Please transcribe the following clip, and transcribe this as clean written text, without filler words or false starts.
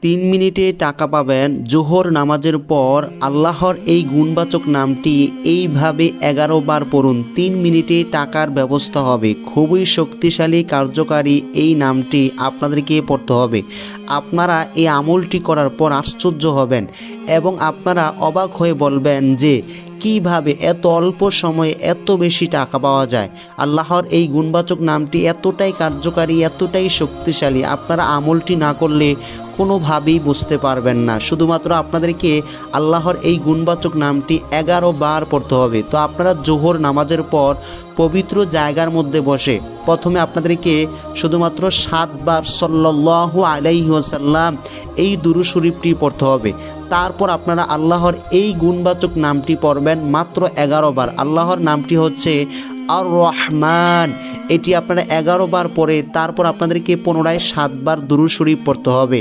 3 মিনিটে টাকা পাবেন। জোহর নামাজের পর আল্লাহর এই গুণবাচক নামটি এইভাবে 11 বার পড়ুন। 3 মিনিটে টাকার ব্যবস্থা হবে। খুবই শক্তিশালী কার্যকারী এই নামটি আপনাদেরকে পড়তে হবে। আপনারা এই আমলটি করার পর আশ্চর্য হবেন এবং আপনারা অবাক হয়ে বলবেন যে কিভাবে এত অল্প সময়ে এত বেশি টাকা পাওয়া যায়। আল্লাহর এই গুণবাচক নামটি এতটাই কার্যকারী, এতটাই শক্তিশালী, আপনারা আমলটি না করলে কোনোভাবেই বুঝতে পারবেন না। শুধুমাত্র আপনাদেরকে আল্লাহর এই গুণবাচক নামটি 11 বার পড়তে হবে। তো আপনারা জোহর নামাজের পর পবিত্র জায়গার মধ্যে বসে প্রথমে আপনাদেরকে শুধুমাত্র 7 বার সাল্লাল্লাহু আলাইহি ওয়াসাল্লাম এই দুরূদ শরীফটি পড়তে হবে। তারপর আপনারা আল্লাহর এই গুণবাচক নামটি পড়বেন মাত্র 11 বার। আল্লাহর নামটি হচ্ছে আর রহমান। এটি আপনারা 11 বার পরে তারপর আপনাদেরকে পুনরায় 7 বার দুরূদ শরীফ পড়তে হবে।